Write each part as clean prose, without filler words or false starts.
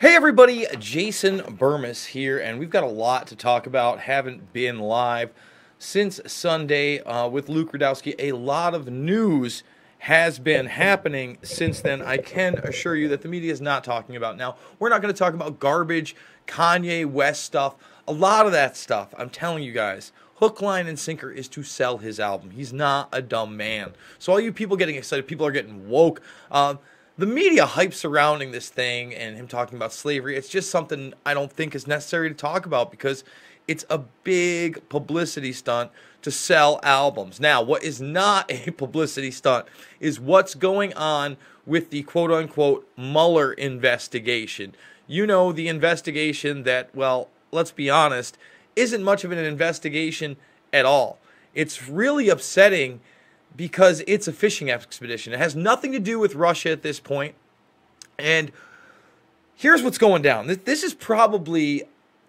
Hey everybody, Jason Burmis here, and we've got a lot to talk about. Haven't been live since Sunday with Luke Radowski. A lot of news has been happening since then. I can assure you that the media is not talking about now. We're not going to talk about garbage, Kanye West stuff. A lot of that stuff, I'm telling you guys, hook, line, and sinker is to sell his album. He's not a dumb man. So all you people getting excited, people are getting woke. The media hype surrounding this thing and him talking about slavery, it's just something I don't think is necessary to talk about because it's a big publicity stunt to sell albums. Now, what is not a publicity stunt is what's going on with the quote-unquote Mueller investigation. You know, the investigation that, well, let's be honest, isn't much of an investigation at all. It's really upsetting because it's a fishing expedition. It has nothing to do with Russia at this point. And here's what's going down. This is probably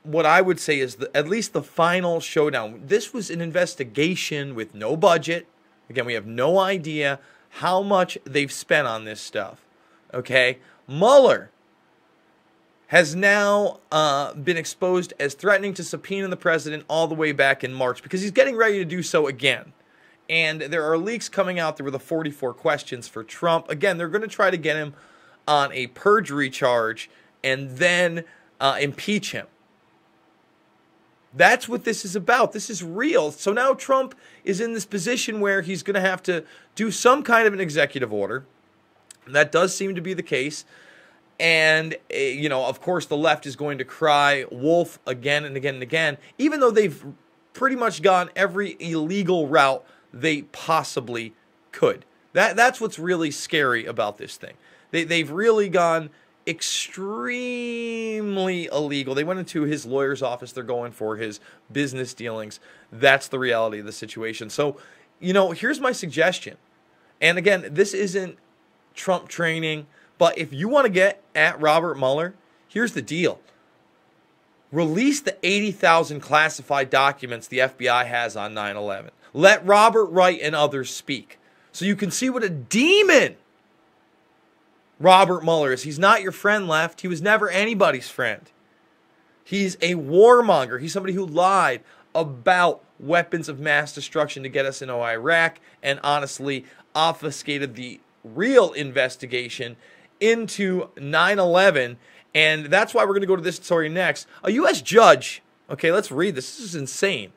what I would say is at least the final showdown. This was an investigation with no budget. Again, we have no idea how much they've spent on this stuff. Okay? Mueller has now been exposed as threatening to subpoena the president all the way back in March because he's getting ready to do so again. And there are leaks coming out. There were the 44 questions for Trump. Again, they're going to try to get him on a perjury charge and then impeach him. That's what this is about. This is real. So now Trump is in this position where he's going to have to do some kind of an executive order. That does seem to be the case. And, you know, of course, the left is going to cry wolf again and again and again, even though they've pretty much gone every illegal route they possibly could. That's what's really scary about this thing. They've really gone extremely illegal. They went into his lawyer's office. They're going for his business dealings. That's the reality of the situation. So, you know, here's my suggestion. And again, this isn't Trump training, but if you want to get at Robert Mueller, here's the deal. Release the 80,000 classified documents the FBI has on 9/11. Let Robert Wright and others speak so you can see what a demon Robert Mueller is. He's not your friend, left. He was never anybody's friend. He's a warmonger. He's somebody who lied about weapons of mass destruction to get us into Iraq and honestly obfuscated the real investigation into 9/11. And that's why we're going to go to this story next. A U.S. judge, okay, let's read this. This is insane.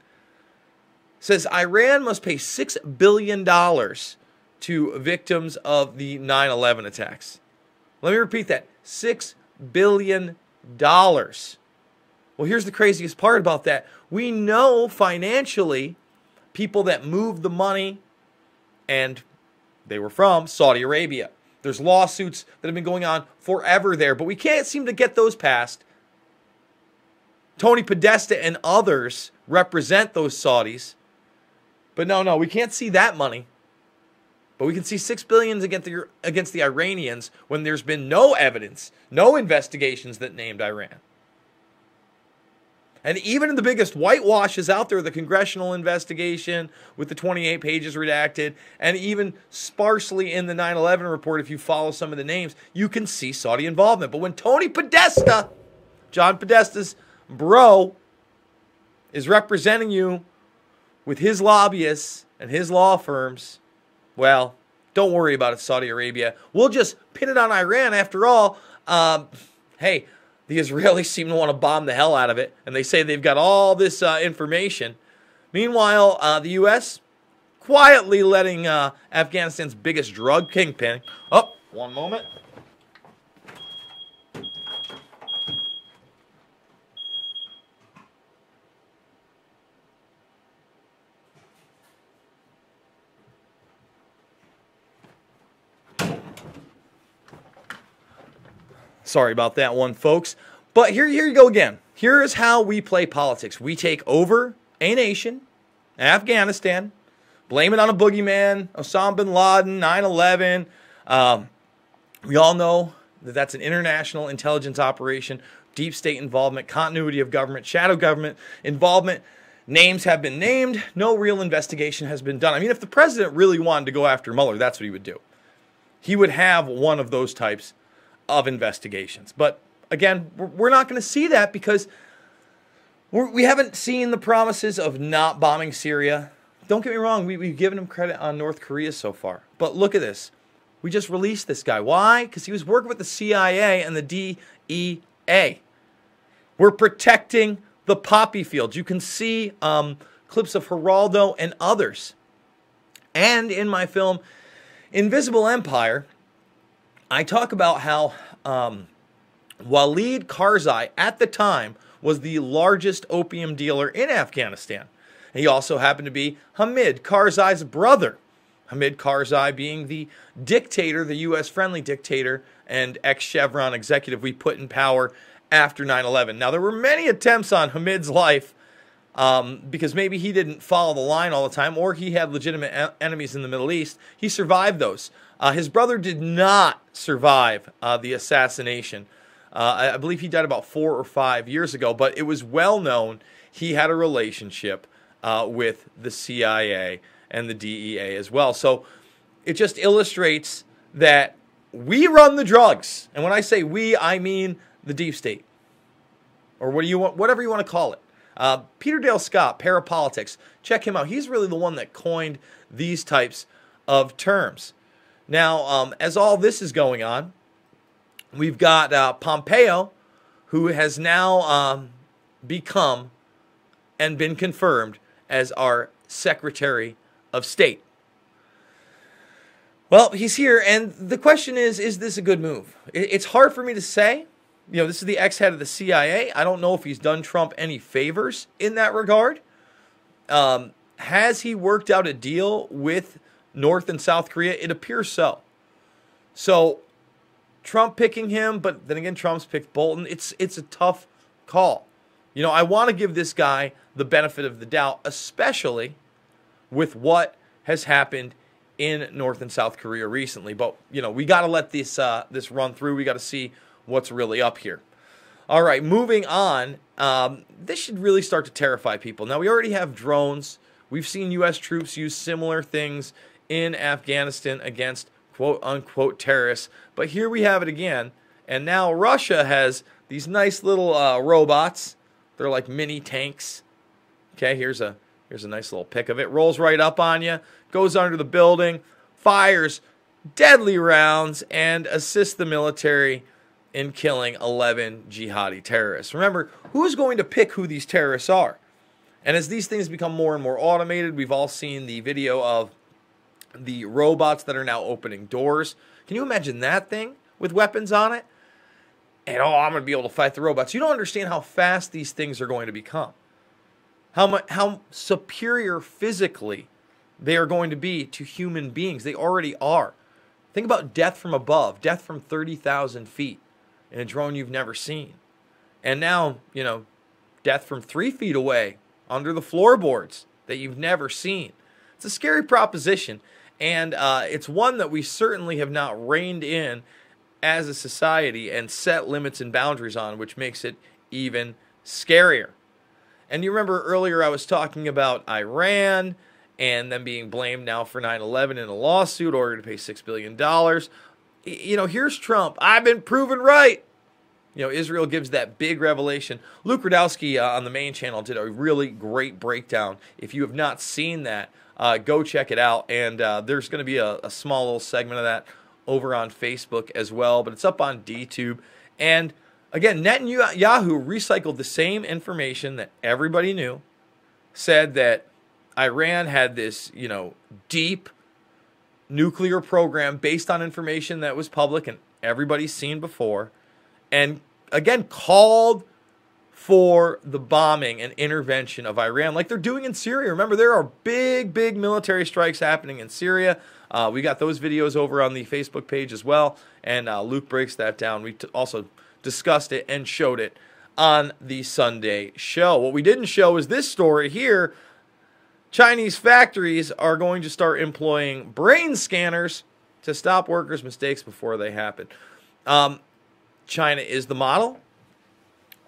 Says Iran must pay $6 billion to victims of the 9/11 attacks. Let me repeat that. $6 billion. Well, here's the craziest part about that. We know financially people that moved the money, and they were from Saudi Arabia. There's lawsuits that have been going on forever there, but we can't seem to get those passed. Tony Podesta and others represent those Saudis. But no, we can't see that money. But we can see $6 billion against the Iranians when there's been no evidence, no investigations that named Iran. And even in the biggest whitewashes out there, the congressional investigation with the 28 pages redacted, and even sparsely in the 9/11 report, if you follow some of the names, you can see Saudi involvement. But when Tony Podesta, John Podesta's bro, is representing you with his lobbyists and his law firms, well, don't worry about it, Saudi Arabia. We'll just pin it on Iran. After all, hey, the Israelis seem to want to bomb the hell out of it, and they say they've got all this information. Meanwhile, the U.S. quietly letting Afghanistan's biggest drug kingpin... Oh, one moment. Sorry about that one, folks. But here you go again. Here is how we play politics. We take over a nation, Afghanistan, blame it on a boogeyman, Osama bin Laden, 9/11. We all know that that's an international intelligence operation, deep state involvement, continuity of government, shadow government involvement. Names have been named. No real investigation has been done. I mean, if the president really wanted to go after Mueller, that's what he would do. He would have one of those types of investigations. But again, we're not going to see that because we haven't seen the promises of not bombing Syria. Don't get me wrong, we've given him credit on North Korea so far. But look at this. We just released this guy. Why? Because he was working with the CIA and the DEA. We're protecting the poppy fields. You can see clips of Geraldo and others. And in my film, Invisible Empire, I talk about how Walid Karzai, at the time, was the largest opium dealer in Afghanistan. He also happened to be Hamid Karzai's brother. Hamid Karzai being the dictator, the U.S.-friendly dictator and ex-Chevron executive we put in power after 9/11. Now, there were many attempts on Hamid's life because maybe he didn't follow the line all the time or he had legitimate enemies in the Middle East. He survived those. His brother did not survive the assassination. I believe he died about 4 or 5 years ago, but it was well known he had a relationship with the CIA and the DEA as well. So it just illustrates that we run the drugs. And when I say we, I mean the deep state. Or whatever you want to call it. Peter Dale Scott, Parapolitics. Check him out. He's really the one that coined these types of terms. Now, as all this is going on, we've got Pompeo, who has now become and been confirmed as our Secretary of State. Well, he's here, and the question is this a good move? It's hard for me to say. You know, this is the ex-head of the CIA. I don't know if he's done Trump any favors in that regard. Has he worked out a deal with North and South Korea? It appears so. So, Trump picking him, but then again, Trump's picked Bolton. It's a tough call. You know, I want to give this guy the benefit of the doubt, especially with what has happened in North and South Korea recently. But, you know, we got to let this run through. We got to see what's really up here. All right, moving on. This should really start to terrify people. Now, we already have drones. We've seen U.S. troops use similar things in Afghanistan against quote-unquote terrorists. But here we have it again. And now Russia has these nice little robots. They're like mini tanks. Okay, here's a nice little pic of it. Rolls right up on you, goes under the building, fires deadly rounds, and assists the military in killing 11 jihadi terrorists. Remember, who's going to pick who these terrorists are? And as these things become more and more automated, we've all seen the video of the robots that are now opening doors. Can you imagine that thing with weapons on it? And, oh, I'm going to be able to fight the robots. You don't understand how fast these things are going to become. How superior physically they are going to be to human beings. They already are. Think about death from above, death from 30,000 feet in a drone you've never seen. And now, you know, death from 3 feet away under the floorboards that you've never seen. It's a scary proposition, and it's one that we certainly have not reined in as a society and set limits and boundaries on, which makes it even scarier. And you remember earlier I was talking about Iran and them being blamed now for 9/11 in a lawsuit, ordered to pay $6 billion. You know, here's Trump. I've been proven right. You know, Israel gives that big revelation. Luke Radowski on the main channel did a really great breakdown. If you have not seen that, go check it out. And there's going to be a small little segment of that over on Facebook as well. But it's up on DTube. And again, Netanyahu recycled the same information that everybody knew. Said that Iran had this, you know, deep nuclear program based on information that was public and everybody's seen before. And again, called for the bombing and intervention of Iran like they're doing in Syria. Remember, there are big, big military strikes happening in Syria. We got those videos over on the Facebook page as well. And Luke breaks that down. We also discussed it and showed it on the Sunday show. What we didn't show is this story here. Chinese factories are going to start employing brain scanners to stop workers' mistakes before they happen. China is the model.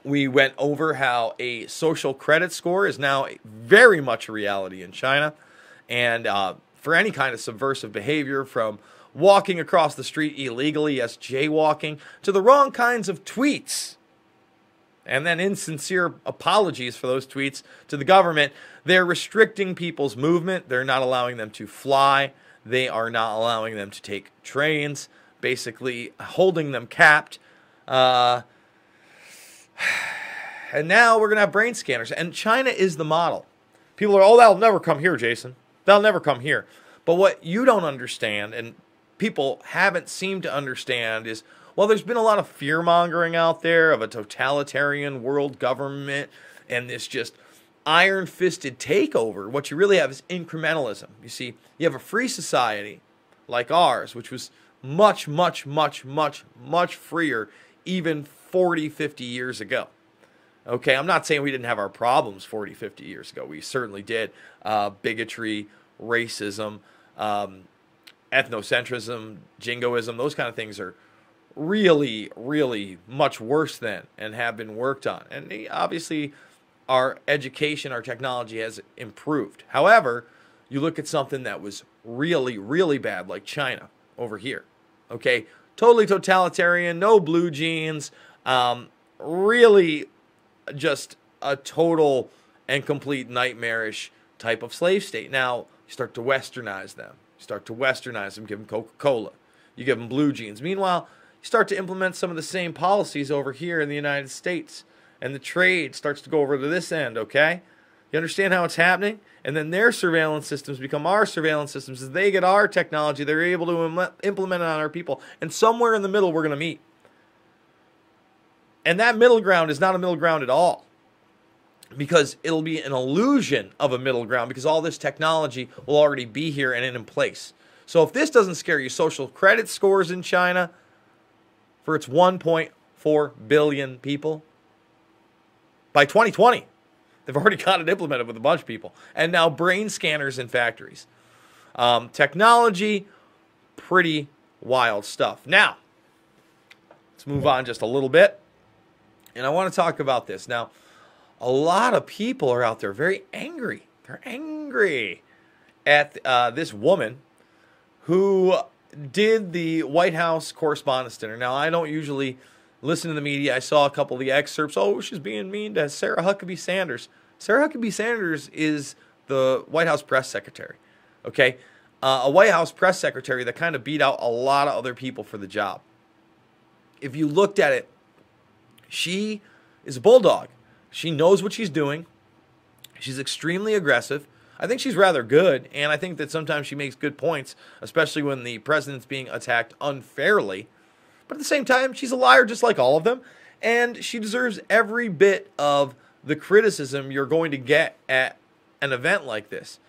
We went over how a social credit score is now very much a reality in China. And for any kind of subversive behavior, from walking across the street illegally, yes, jaywalking, to the wrong kinds of tweets, and then insincere apologies for those tweets to the government. They're restricting people's movement. They're not allowing them to fly. They are not allowing them to take trains, basically holding them capped. And now we're going to have brain scanners. And China is the model. People are, oh, that'll never come here, Jason. That'll never come here. But what you don't understand, and people haven't seemed to understand, is, well, there's been a lot of fear-mongering out there of a totalitarian world government and this just iron-fisted takeover. What you really have is incrementalism. You see, you have a free society like ours, which was much, much, much, much, much freer even 40, 50 years ago. Okay, I'm not saying we didn't have our problems 40, 50 years ago. We certainly did. Bigotry, racism, ethnocentrism, jingoism, those kind of things are really, really much worse then and have been worked on. And obviously, our education, our technology has improved. However, you look at something that was really, really bad, like China over here. Okay, totally totalitarian, no blue jeans, really just a total and complete nightmarish type of slave state. Now, you start to westernize them. Give them Coca-Cola. You give them blue jeans. Meanwhile, you start to implement some of the same policies over here in the United States. And the trade starts to go over to this end, okay? You understand how it's happening? And then their surveillance systems become our surveillance systems. As they get our technology, they're able to implement it on our people. And somewhere in the middle, we're going to meet. And that middle ground is not a middle ground at all. Because it'll be an illusion of a middle ground, because all this technology will already be here and in place. So if this doesn't scare you, social credit scores in China for its 1.4 billion people, by 2020, they've already got it implemented with a bunch of people. And now brain scanners in factories. Technology, pretty wild stuff. Now, let's move on just a little bit. And I want to talk about this. Now, a lot of people are out there very angry. They're angry at this woman who did the White House Correspondents' Dinner. Now, I don't usually listen to the media. I saw a couple of the excerpts. Oh, she's being mean to Sarah Huckabee Sanders. Sarah Huckabee Sanders is the White House press secretary. Okay? A White House press secretary that kind of beat out a lot of other people for the job. If you looked at it, she is a bulldog. She knows what she's doing. She's extremely aggressive. I think she's rather good, and I think that sometimes she makes good points, especially when the president's being attacked unfairly. But at the same time, she's a liar just like all of them, and she deserves every bit of the criticism you're going to get at an event like this.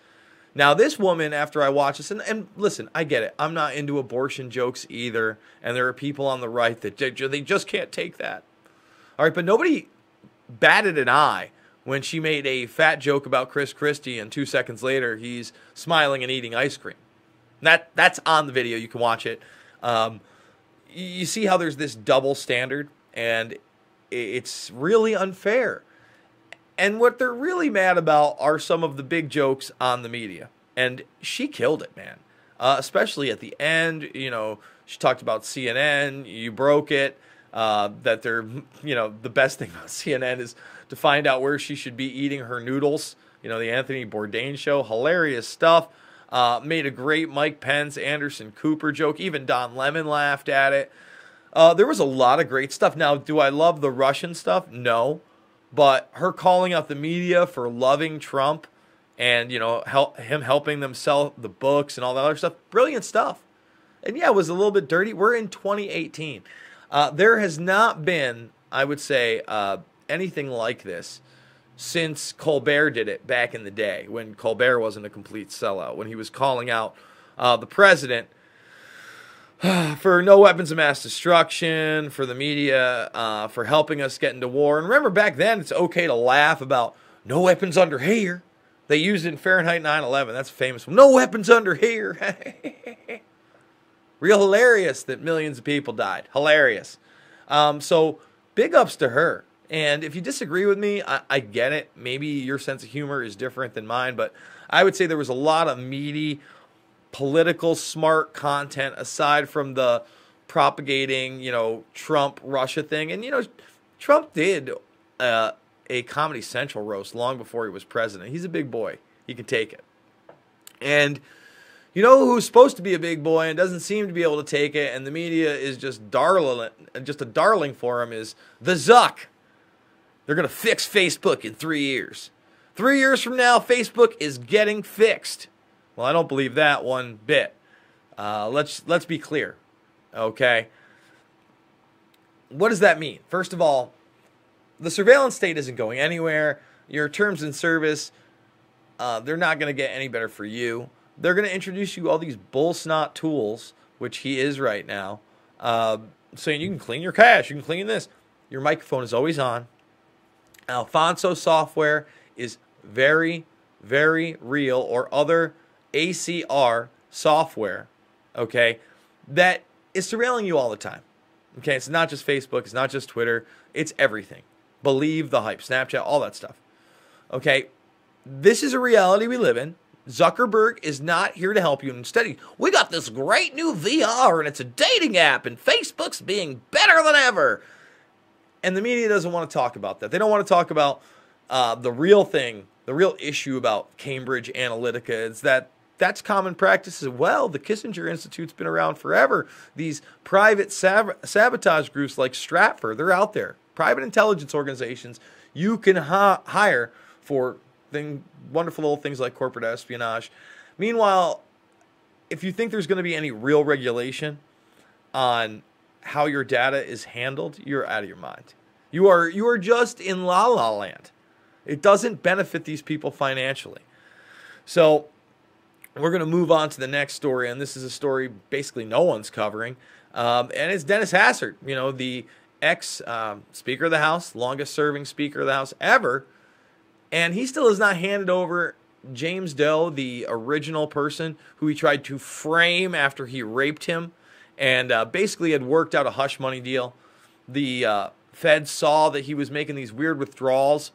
Now, this woman, after I watch this, and listen, I get it. I'm not into abortion jokes either, and there are people on the right that they just can't take that. All right, but nobody batted an eye when she made a fat joke about Chris Christie, and 2 seconds later, he's smiling and eating ice cream. That's on the video. You can watch it. You see how there's this double standard, and it's really unfair. And what they're really mad about are some of the big jokes on the media. And she killed it, man. Especially at the end, you know, she talked about CNN, you broke it. That they're, you know, the best thing about CNN is to find out where she should be eating her noodles. You know, the Anthony Bourdain show, hilarious stuff. Made a great Mike Pence, Anderson Cooper joke. Even Don Lemon laughed at it. There was a lot of great stuff. Now, do I love the Russian stuff? No. But her calling out the media for loving Trump and, you know, him helping them sell the books and all that other stuff, brilliant stuff. And yeah, it was a little bit dirty. We're in 2018. There has not been, I would say, anything like this since Colbert did it back in the day, when Colbert wasn't a complete sellout, when he was calling out the president for no weapons of mass destruction, for the media, for helping us get into war. And remember, back then, it's okay to laugh about no weapons under here. They used it in Fahrenheit 9/11. That's a famous one. No weapons under here. Real hilarious that millions of people died. Hilarious. So big ups to her. And if you disagree with me, I get it. Maybe your sense of humor is different than mine, but I would say there was a lot of meaty, political smart content aside from the propagating, Trump Russia thing. And Trump did a Comedy Central roast long before he was president. He's a big boy. He can take it. And you know who's supposed to be a big boy and doesn't seem to be able to take it, and the media is just a darling for him, is the Zuck. They're going to fix Facebook in 3 years. 3 years from now, Facebook is getting fixed. Well, I don't believe that one bit. Let's be clear, okay? What does that mean? First of all, the surveillance state isn't going anywhere. Your terms and service, they're not going to get any better for you. They're going to introduce you all these bull snot tools, which he is right now, saying you can clean your cache, you can clean this. Your microphone is always on. Alfonso software is very, very real, or other ACR software, okay, that is surveilling you all the time. Okay, it's not just Facebook, it's not just Twitter, it's everything. Believe the hype, Snapchat, all that stuff. Okay, this is a reality we live in. Zuckerberg is not here to help you. Instead, we got this great new VR, and it's a dating app, and Facebook's being better than ever. And the media doesn't want to talk about that. They don't want to talk about the real thing, the real issue about Cambridge Analytica. That's common practice as well. The Kissinger Institute's been around forever. These private sabotage groups like Stratfor, they're out there. Private intelligence organizations you can hire for wonderful little things like corporate espionage. Meanwhile, if you think there's going to be any real regulation on how your data is handled, you're out of your mind. You are just in la la land. It doesn't benefit these people financially. So we're going to move on to the next story, and this is a story basically no one's covering, and it's Dennis Hastert, the ex-Speaker of the House, longest-serving Speaker of the House ever, and he still has not handed over James Doe, the original person who he tried to frame after he raped him, and basically had worked out a hush money deal. The feds saw that he was making these weird withdrawals,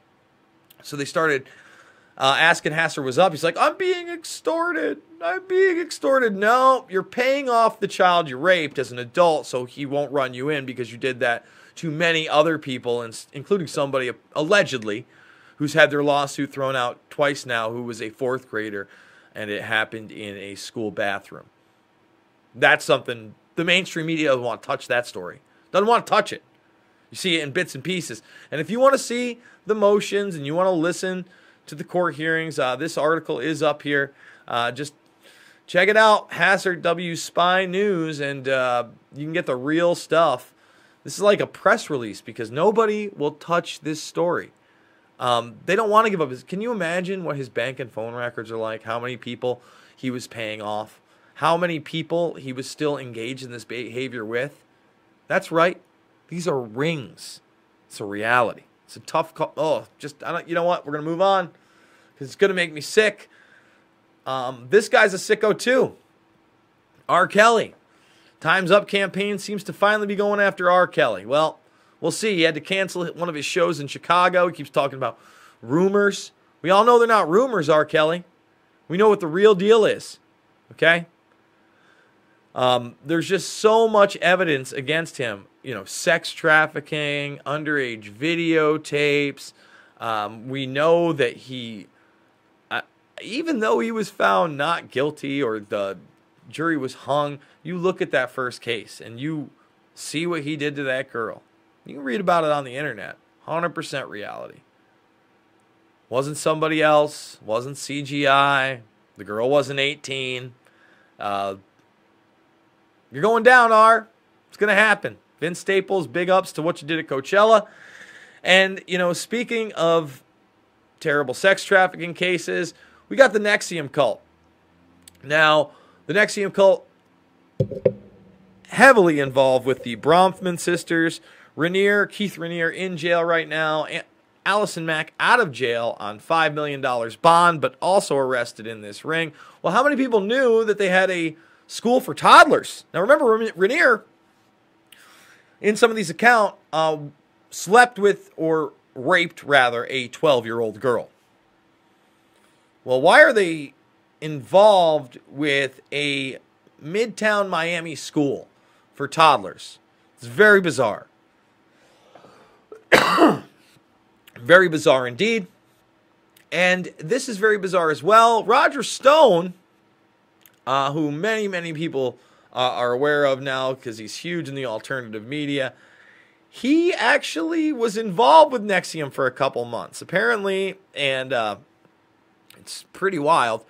so they started asking Hastert what's up. He's like, I'm being extorted. I'm being extorted. No, you're paying off the child you raped as an adult, so he won't run you in because you did that to many other people, including somebody allegedly who's had their lawsuit thrown out twice now, who was a fourth grader, and it happened in a school bathroom. That's something the mainstream media doesn't want to touch. That story doesn't want to touch it. You see it in bits and pieces. And if you want to see the motions and you want to listen to the court hearings, this article is up here. Just check it out, Hastert W Spy News, and you can get the real stuff. This is like a press release because nobody will touch this story. They don't want to give up. Can you imagine what his bank and phone records are like? How many people he was paying off? How many people he was still engaged in this behavior with? That's right. These are rings. It's a reality. It's a tough call. Oh, you know what? We're going to move on because it's going to make me sick. This guy's a sicko too. R. Kelly. Time's Up campaign seems to finally be going after R. Kelly. Well, we'll see. He had to cancel one of his shows in Chicago. He keeps talking about rumors. We all know they're not rumors, R. Kelly. We know what the real deal is. Okay? There's just so much evidence against him. Sex trafficking, underage videotapes. We know that he, even though he was found not guilty or the jury was hung, you look at that first case and you see what he did to that girl. You can read about it on the internet. 100% reality. Wasn't somebody else. Wasn't CGI. The girl wasn't 18. You're going down, R. It's going to happen. Vince Staples, big ups to what you did at Coachella. And, speaking of terrible sex trafficking cases, we got the NXVIUM cult. Now, the NXVIUM cult heavily involved with the Bronfman sisters. Keith Raniere in jail right now. Allison Mack out of jail on $5 million bond, but also arrested in this ring. Well, how many people knew that they had a school for toddlers? Now, remember, Raniere, in some of these accounts, slept with, or raped, rather, a 12-year-old girl. Well, why are they involved with a Midtown Miami school for toddlers. It's very bizarre. Very bizarre indeed. And this is very bizarre as well. Roger Stone, who many people are aware of now because he's huge in the alternative media, he actually was involved with NXVIUM for a couple months, apparently, and it's pretty wild.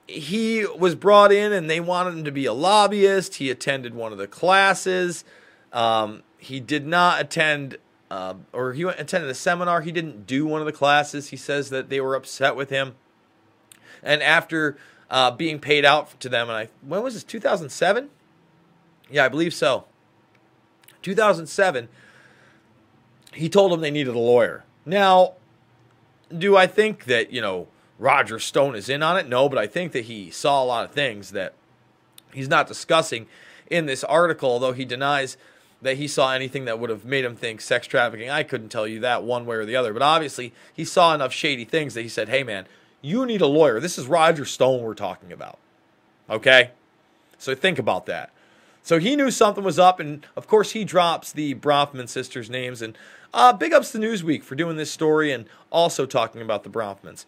He was brought in, and they wanted him to be a lobbyist. He attended one of the classes. He did not attend, or he attended a seminar. He didn't do one of the classes. He says that they were upset with him. And after being paid out to them, and when was this, 2007? Yeah, I believe so. 2007, he told them they needed a lawyer. Now, do I think that, Roger Stone is in on it? No, but I think that he saw a lot of things that he's not discussing in this article, although he denies that he saw anything that would have made him think sex trafficking. I couldn't tell you that one way or the other, but obviously he saw enough shady things that he said, hey man, you need a lawyer. This is Roger Stone we're talking about. Okay? So think about that. So he knew something was up, and of course he drops the Bronfman sisters' names, and big ups to Newsweek for doing this story and also talking about the Bronfmans.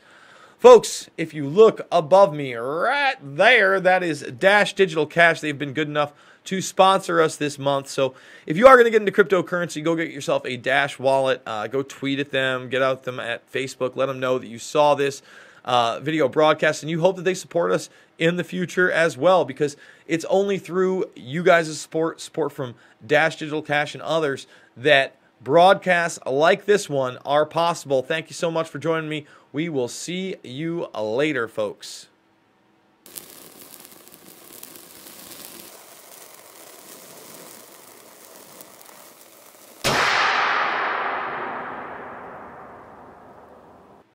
Folks, if you look above me right there, that is Dash Digital Cash. They've been good enough to sponsor us this month. So if you are going to get into cryptocurrency, go get yourself a Dash wallet. Go tweet at them. Get out them at Facebook. Let them know that you saw this video broadcast, and you hope that they support us in the future as well, because it's only through you guys' support from Dash Digital Cash and others that broadcasts like this one are possible. Thank you so much for joining me. We will see you later, folks.